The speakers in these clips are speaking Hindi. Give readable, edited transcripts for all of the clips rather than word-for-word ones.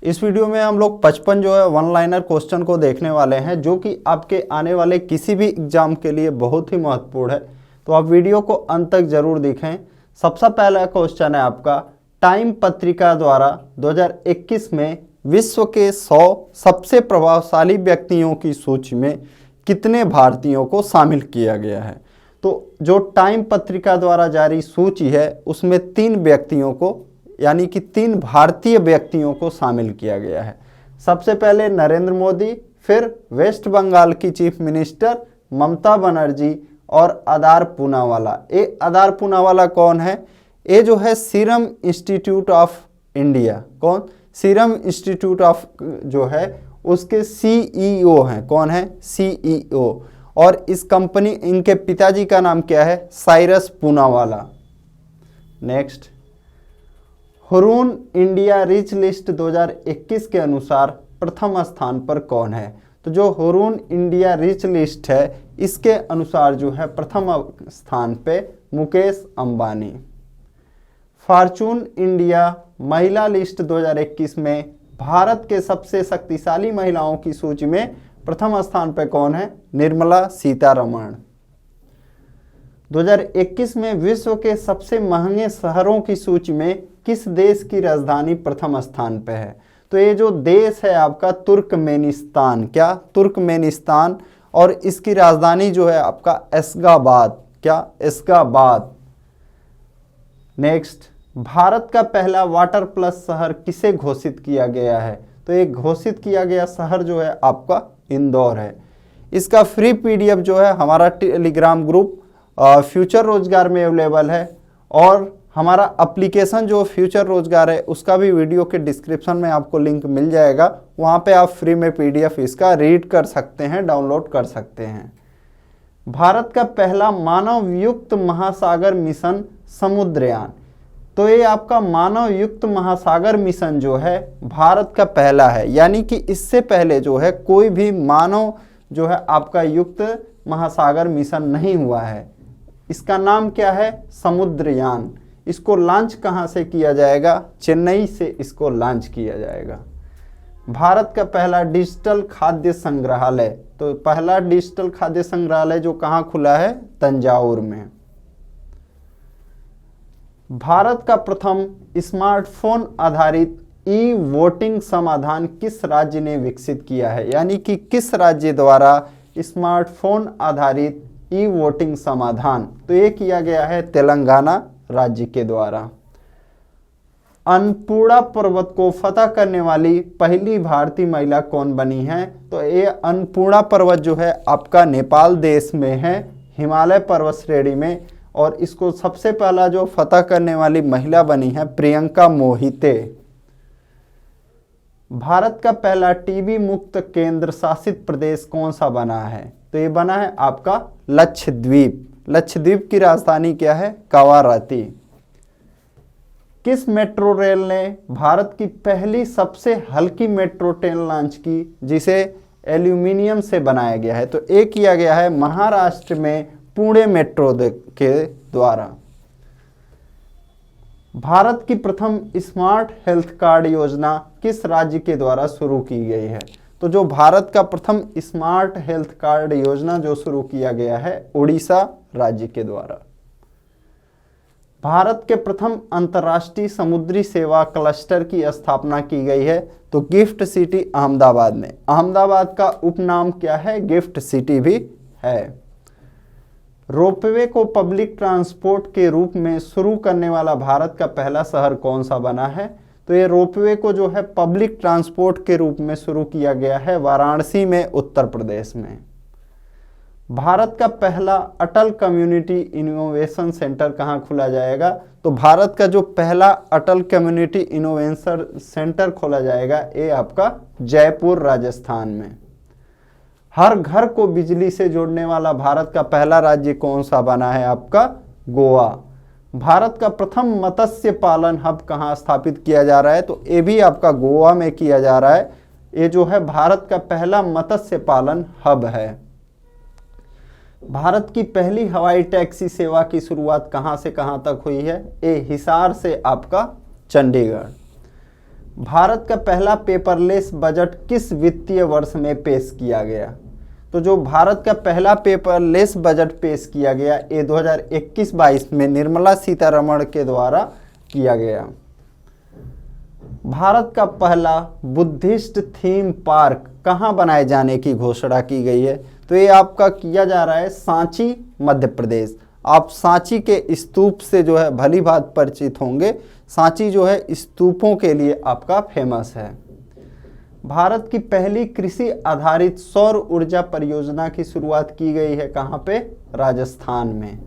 इस वीडियो में हम लोग 55 जो है वन लाइनर क्वेश्चन को देखने वाले हैं, जो कि आपके आने वाले किसी भी एग्जाम के लिए बहुत ही महत्वपूर्ण है। तो आप वीडियो को अंत तक जरूर देखें। सबसे पहला क्वेश्चन है आपका, टाइम पत्रिका द्वारा 2021 में विश्व के 100 सबसे प्रभावशाली व्यक्तियों की सूची में कितने भारतीयों को शामिल किया गया है। तो जो टाइम पत्रिका द्वारा जारी सूची है उसमें 3 व्यक्तियों को, यानी कि 3 भारतीय व्यक्तियों को शामिल किया गया है। सबसे पहले नरेंद्र मोदी, फिर वेस्ट बंगाल की चीफ मिनिस्टर ममता बनर्जी और आधार पूनावाला। ये आधार पूनावाला कौन है? ये जो है सीरम इंस्टीट्यूट ऑफ इंडिया, कौन? सीरम इंस्टीट्यूट ऑफ जो है उसके सीईओ हैं। कौन है? सीईओ। और इस कंपनी, इनके पिताजी का नाम क्या है? Cyrus Poonawalla. Next, Hurun India rich list 2021 के अनुसार प्रथम स्थान पर कौन है? तो जो हुरून इंडिया रिच लिस्ट है इसके अनुसार जो है प्रथम स्थान पे मुकेश अंबानी। फॉर्चून इंडिया महिला लिस्ट 2021 में भारत के सबसे शक्तिशाली महिलाओं की सूची में प्रथम स्थान पे कौन है? निर्मला सीतारमण। 2021 में विश्व के सबसे महंगे शहरों की सूची में किस देश की राजधानी प्रथम स्थान पे है? तो ये जो देश है आपका तुर्कमेनिस्तान। क्या? तुर्कमेनिस्तान। और इसकी राजधानी जो है आपका एश्गाबाद। क्या? एश्गाबाद। नेक्स्ट, भारत का पहला वाटर प्लस शहर किसे घोषित किया गया है? तो ये घोषित किया गया शहर जो है आपका इंदौर है। इसका फ्री पीडीएफ जो है हमारा टेलीग्राम ग्रुप फ्यूचर रोजगार में अवेलेबल है, और हमारा एप्लीकेशन जो फ्यूचर रोजगार है उसका भी वीडियो के डिस्क्रिप्शन में आपको लिंक मिल जाएगा। वहाँ पे आप फ्री में पीडीएफ इसका रीड कर सकते हैं, डाउनलोड कर सकते हैं। भारत का पहला मानव युक्त महासागर मिशन समुद्रयान। तो ये आपका मानव युक्त महासागर मिशन जो है भारत का पहला है, यानी कि इससे पहले जो है कोई भी मानव जो है आपका युक्त महासागर मिशन नहीं हुआ है। इसका नाम क्या है? समुद्रयान। इसको लॉन्च कहाँ से किया जाएगा? चेन्नई से इसको लॉन्च किया जाएगा। भारत का पहला डिजिटल खाद्य संग्रहालय। तो पहला डिजिटल खाद्य संग्रहालय जो कहाँ खुला है? तंजावुर में। भारत का प्रथम स्मार्टफोन आधारित ई वोटिंग समाधान किस राज्य ने विकसित किया है? यानी कि किस राज्य द्वारा स्मार्टफोन आधारित ई वोटिंग समाधान? तो ये किया गया है तेलंगाना राज्य के द्वारा। अन्नपूर्णा पर्वत को फतह करने वाली पहली भारतीय महिला कौन बनी है? तो ये अन्नपूर्णा पर्वत जो है आपका नेपाल देश में है, हिमालय पर्वत श्रेणी में, और इसको सबसे पहला जो फतह करने वाली महिला बनी है प्रियंका मोहिते। भारत का पहला टीबी मुक्त केंद्र शासित प्रदेश कौन सा बना है? तो ये बना है आपका लक्षद्वीप। लक्षद्वीप की राजधानी क्या है? कवारत्ती। किस मेट्रो रेल ने भारत की पहली सबसे हल्की मेट्रो ट्रेन लॉन्च की, जिसे एल्यूमिनियम से बनाया गया है? तो ये किया गया है महाराष्ट्र में पुणे मेट्रो के द्वारा। भारत की प्रथम स्मार्ट हेल्थ कार्ड योजना किस राज्य के द्वारा शुरू की गई है? तो जो भारत का प्रथम स्मार्ट हेल्थ कार्ड योजना जो शुरू किया गया है उड़ीसा राज्य के द्वारा। भारत के प्रथम अंतर्राष्ट्रीय समुद्री सेवा क्लस्टर की स्थापना की गई है, तो गिफ्ट सिटी अहमदाबाद में। अहमदाबाद का उपनाम क्या है? गिफ्ट सिटी भी है। रोपवे को पब्लिक ट्रांसपोर्ट के रूप में शुरू करने वाला भारत का पहला शहर कौन सा बना है? तो ये रोपवे को जो है पब्लिक ट्रांसपोर्ट के रूप में शुरू किया गया है वाराणसी में, उत्तर प्रदेश में। भारत का पहला अटल कम्युनिटी इनोवेशन सेंटर कहाँ खोला जाएगा? तो भारत का जो पहला अटल कम्युनिटी इनोवेशन सेंटर खोला जाएगा ये आपका जयपुर राजस्थान में। हर घर को बिजली से जोड़ने वाला भारत का पहला राज्य कौन सा बना है? आपका गोवा। भारत का प्रथम मत्स्य पालन हब कहाँ स्थापित किया जा रहा है? तो ये भी आपका गोवा में किया जा रहा है। ये जो है भारत का पहला मत्स्य पालन हब है। भारत की पहली हवाई टैक्सी सेवा की शुरुआत कहाँ से कहाँ तक हुई है? ये हिसार से आपका चंडीगढ़। भारत का पहला पेपरलेस बजट किस वित्तीय वर्ष में पेश किया गया? तो जो भारत का पहला पेपरलेस बजट पेश किया गया ये 2021-22 में निर्मला सीतारमण के द्वारा किया गया। भारत का पहला बुद्धिस्ट थीम पार्क कहाँ बनाए जाने की घोषणा की गई है? तो ये आपका किया जा रहा है सांची, मध्य प्रदेश। आप सांची के स्तूप से जो है भली भांति परिचित होंगे। सांची जो है स्तूपों के लिए आपका फेमस है। भारत की पहली कृषि आधारित सौर ऊर्जा परियोजना की शुरुआत की गई है कहाँ पे? राजस्थान में।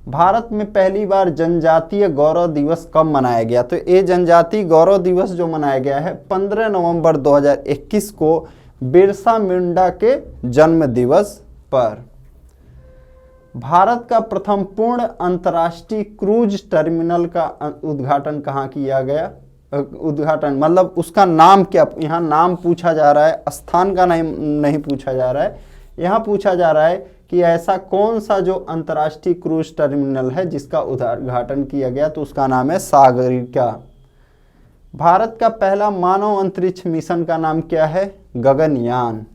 भारत में पहली बार जनजातीय गौरव दिवस कब मनाया गया? तो ये जनजातीय गौरव दिवस जो मनाया गया है 15 नवंबर 2021 को बिरसा मुंडा के जन्म दिवस पर। भारत का प्रथम पूर्ण अंतर्राष्ट्रीय क्रूज टर्मिनल का उद्घाटन कहाँ किया गया? उद्घाटन मतलब उसका नाम क्या? यहाँ नाम पूछा जा रहा है, स्थान का नहीं पूछा जा रहा है। यहाँ पूछा जा रहा है कि ऐसा कौन सा जो अंतर्राष्ट्रीय क्रूज टर्मिनल है जिसका उद्घाटन किया गया, तो उसका नाम है सागरिका। भारत का पहला मानव अंतरिक्ष मिशन का नाम क्या है? गगनयान।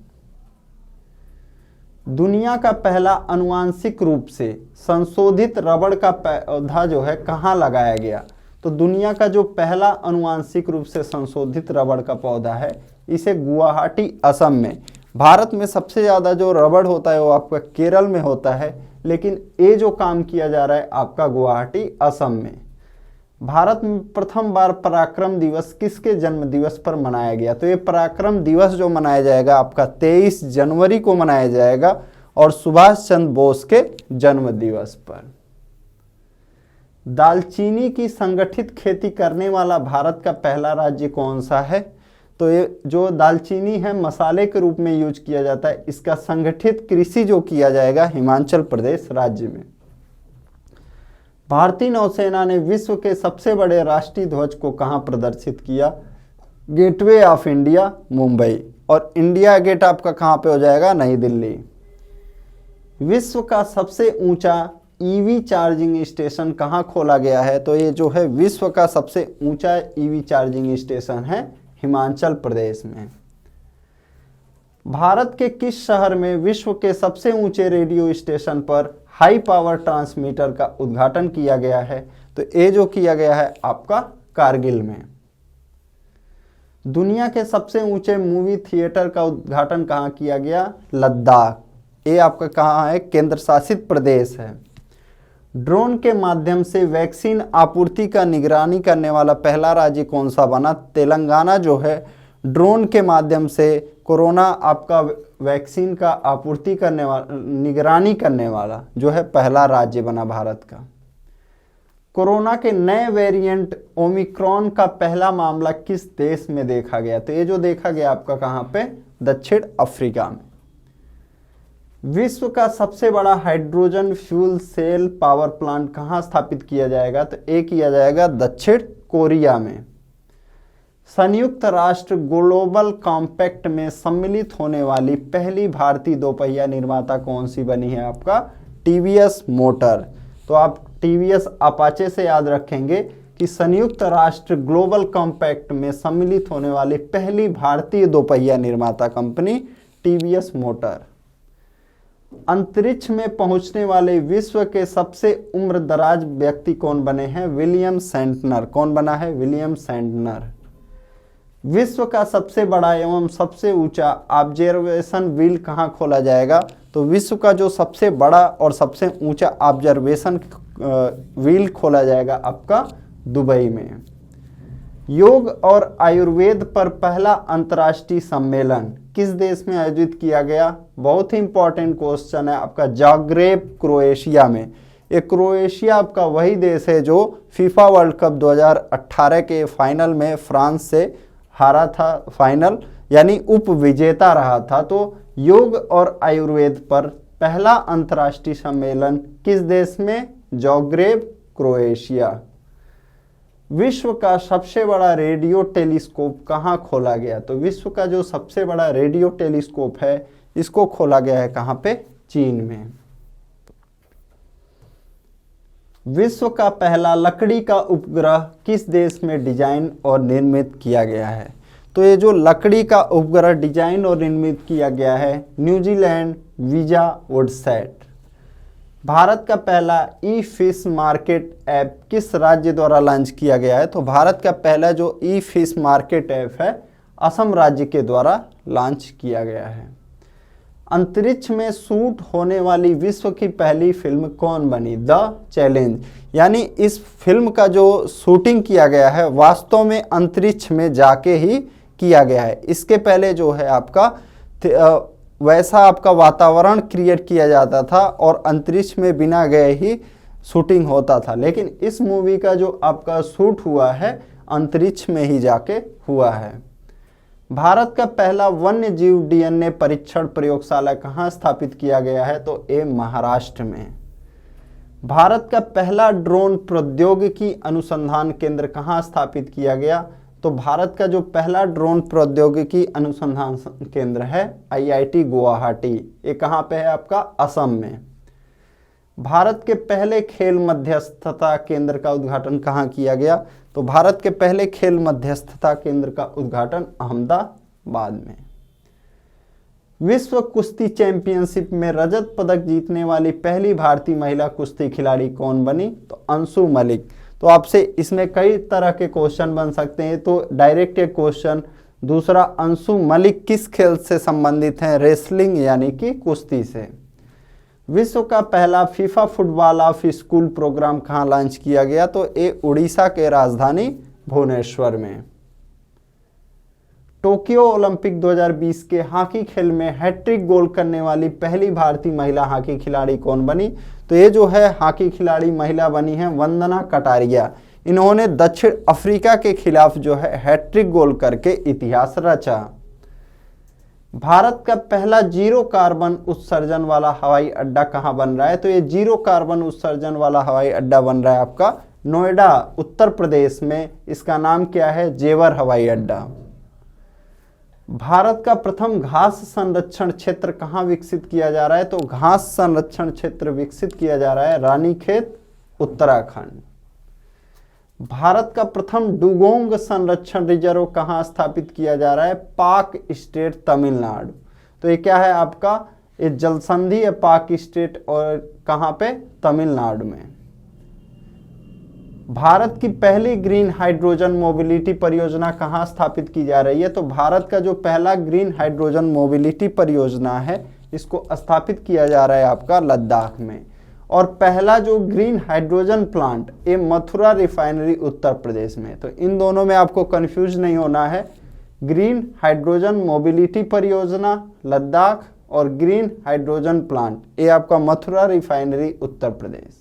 दुनिया का पहला अनुवांशिक रूप से संशोधित रबड़ का पौधा जो है कहाँ लगाया गया? तो दुनिया का जो पहला अनुवांशिक रूप से संशोधित रबड़ का पौधा है इसे गुवाहाटी, असम में। भारत में सबसे ज़्यादा जो रबड़ होता है वो आपका केरल में होता है, लेकिन ये जो काम किया जा रहा है आपका गुवाहाटी, असम में। भारत में प्रथम बार पराक्रम दिवस किसके जन्म दिवस पर मनाया गया? तो ये पराक्रम दिवस जो मनाया जाएगा आपका 23 जनवरी को मनाया जाएगा और सुभाष चंद्र बोस के जन्म दिवस पर। दालचीनी की संगठित खेती करने वाला भारत का पहला राज्य कौन सा है? तो ये जो दालचीनी है मसाले के रूप में यूज किया जाता है, इसका संगठित कृषि जो किया जाएगा हिमाचल प्रदेश राज्य में। भारतीय नौसेना ने विश्व के सबसे बड़े राष्ट्रीय ध्वज को कहाँ प्रदर्शित किया? Gateway of India, Mumbai. और इंडिया गेट आपका कहाँ पे हो जाएगा? नई दिल्ली। विश्व का सबसे ऊंचा ईवी चार्जिंग स्टेशन कहाँ खोला गया है? तो ये जो है विश्व का सबसे ऊंचा ईवी चार्जिंग स्टेशन है हिमाचल प्रदेश में। भारत के किस शहर में विश्व के सबसे ऊंचे रेडियो स्टेशन पर हाई पावर ट्रांसमीटर का उद्घाटन किया गया है? तो ये जो किया गया है आपका कारगिल में। दुनिया के सबसे ऊंचे मूवी थिएटर का उद्घाटन कहाँ किया गया? लद्दाख। ये आपका कहाँ है? केंद्र शासित प्रदेश है। ड्रोन के माध्यम से वैक्सीन आपूर्ति का निगरानी करने वाला पहला राज्य कौन सा बना? तेलंगाना जो है ड्रोन के माध्यम से कोरोना आपका वैक्सीन का आपूर्ति करने वाला, निगरानी करने वाला जो है पहला राज्य बना भारत का। कोरोना के नए वेरिएंट ओमिक्रॉन का पहला मामला किस देश में देखा गया? तो ये जो देखा गया आपका कहाँ पे? दक्षिण अफ्रीका में। विश्व का सबसे बड़ा hydrogen fuel cell power plant कहाँ स्थापित किया जाएगा? तो ये किया जाएगा दक्षिण कोरिया में। संयुक्त राष्ट्र ग्लोबल कॉम्पैक्ट में सम्मिलित होने वाली पहली भारतीय दोपहिया निर्माता कौन सी बनी है? आपका टीवीएस मोटर। तो आप टीवीएस अपाचे से याद रखेंगे कि संयुक्त राष्ट्र ग्लोबल कॉम्पैक्ट में सम्मिलित होने वाली पहली भारतीय दोपहिया निर्माता कंपनी टीवीएस मोटर। अंतरिक्ष में पहुंचने वाले विश्व के सबसे उम्रदराज व्यक्ति कौन बने हैं? William Santner. कौन बना है? William Santner. विश्व का सबसे बड़ा एवं सबसे ऊंचा ऑब्जर्वेशन व्हील कहाँ खोला जाएगा? तो विश्व का जो सबसे बड़ा और सबसे ऊंचा ऑब्जर्वेशन व्हील खोला जाएगा आपका दुबई में। योग और आयुर्वेद पर पहला अंतर्राष्ट्रीय सम्मेलन किस देश में आयोजित किया गया? बहुत ही इंपॉर्टेंट क्वेश्चन है आपका। जाग्रेब, क्रोएशिया में। ये क्रोएशिया आपका वही देश है जो फीफा वर्ल्ड कप 2018 के फाइनल में फ्रांस से हारा था, फाइनल यानी उप विजेता रहा था। तो योग और आयुर्वेद पर पहला अंतर्राष्ट्रीय सम्मेलन किस देश में? Zagreb, Croatia. विश्व का सबसे बड़ा रेडियो टेलीस्कोप कहाँ खोला गया? तो विश्व का जो सबसे बड़ा रेडियो टेलीस्कोप है इसको खोला गया है कहाँ पे? चीन में। विश्व का पहला लकड़ी का उपग्रह किस देश में डिजाइन और निर्मित किया गया है? तो ये जो लकड़ी का उपग्रह डिजाइन और निर्मित किया गया है, न्यूजीलैंड वीजा वुडसैट। भारत का पहला ई फिश मार्केट ऐप किस राज्य द्वारा लॉन्च किया गया है? तो भारत का पहला जो ई फिश मार्केट ऐप है, असम राज्य के द्वारा लॉन्च किया गया है। अंतरिक्ष में शूट होने वाली विश्व की पहली फिल्म कौन बनी? The challenge. यानी इस फिल्म का जो शूटिंग किया गया है वास्तव में अंतरिक्ष में जाके ही किया गया है। इसके पहले जो है आपका वैसा आपका वातावरण क्रिएट किया जाता था और अंतरिक्ष में बिना गए ही शूटिंग होता था, लेकिन इस मूवी का जो आपका शूट हुआ है अंतरिक्ष में ही जाके हुआ है। भारत का पहला वन्य जीव डीएनए परीक्षण प्रयोगशाला कहाँ स्थापित किया गया है? तो ये महाराष्ट्र में। भारत का पहला ड्रोन प्रौद्योगिकी अनुसंधान केंद्र कहाँ स्थापित किया गया? तो भारत का जो पहला ड्रोन प्रौद्योगिकी अनुसंधान केंद्र है आईआईटी गुवाहाटी, ये कहाँ पे है? आपका असम में। भारत के पहले खेल मध्यस्थता केंद्र का उद्घाटन कहाँ किया गया? तो भारत के पहले खेल मध्यस्थता केंद्र का उद्घाटन अहमदाबाद में। विश्व कुश्ती चैंपियनशिप में रजत पदक जीतने वाली पहली भारतीय महिला कुश्ती खिलाड़ी कौन बनी? तो अंशु मलिक। तो आपसे इसमें कई तरह के क्वेश्चन बन सकते हैं, तो डायरेक्ट एक क्वेश्चन। दूसरा, अंशु मलिक किस खेल से संबंधित हैं? रेसलिंग यानी कि कुश्ती से। विश्व का पहला FIFA football of school program कहाँ लॉन्च किया गया? तो ये उड़ीसा के राजधानी भुवनेश्वर में। टोक्यो ओलंपिक 2020 के हॉकी खेल में हैट्रिक गोल करने वाली पहली भारतीय महिला हॉकी खिलाड़ी कौन बनी? तो ये जो है हॉकी खिलाड़ी महिला बनी है वंदना कटारिया। इन्होंने दक्षिण अफ्रीका के खिलाफ जो है हैट्रिक गोल करके इतिहास रचा। भारत का पहला जीरो कार्बन उत्सर्जन वाला हवाई अड्डा कहाँ बन रहा है? तो ये जीरो कार्बन उत्सर्जन वाला हवाई अड्डा बन रहा है आपका नोएडा उत्तर प्रदेश में। इसका नाम क्या है? जेवर हवाई अड्डा। भारत का प्रथम घास संरक्षण क्षेत्र कहाँ विकसित किया जा रहा है? तो घास संरक्षण क्षेत्र विकसित किया जा रहा है रानीखेत उत्तराखंड। भारत का प्रथम डुगोंग संरक्षण रिजर्व कहाँ स्थापित किया जा रहा है? पाक स्टेट तमिलनाडु। तो ये क्या है आपका? ये जलसंधि है पाक स्टेट और कहाँ पे? तमिलनाडु में। भारत की पहली ग्रीन हाइड्रोजन मोबिलिटी परियोजना कहाँ स्थापित की जा रही है? तो भारत का जो पहला ग्रीन हाइड्रोजन मोबिलिटी परियोजना है इसको स्थापित किया जा रहा है आपका लद्दाख में। और पहला जो ग्रीन हाइड्रोजन प्लांट ये मथुरा रिफाइनरी उत्तर प्रदेश में। तो इन दोनों में आपको कंफ्यूज नहीं होना है। ग्रीन हाइड्रोजन मोबिलिटी परियोजना लद्दाख और ग्रीन हाइड्रोजन प्लांट ये आपका मथुरा रिफाइनरी उत्तर प्रदेश।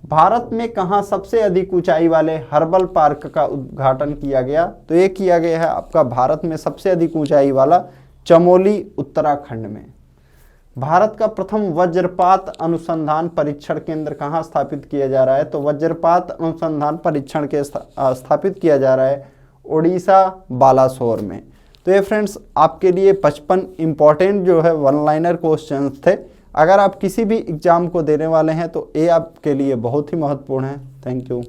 भारत में कहाँ सबसे अधिक ऊंचाई वाले हर्बल पार्क का उद्घाटन किया गया? तो ये किया गया है आपका भारत में सबसे अधिक ऊंचाई वाला चमोली उत्तराखंड में। भारत का प्रथम वज्रपात अनुसंधान परीक्षण केंद्र कहाँ स्थापित किया जा रहा है? तो वज्रपात अनुसंधान परीक्षण के स्थापित किया जा रहा है ओडिशा बालासोर में। तो ये फ्रेंड्स आपके लिए 55 इंपॉर्टेंट जो है वन लाइनर क्वेश्चंस थे। अगर आप किसी भी एग्जाम को देने वाले हैं तो ये आपके लिए बहुत ही महत्वपूर्ण है। Thank you.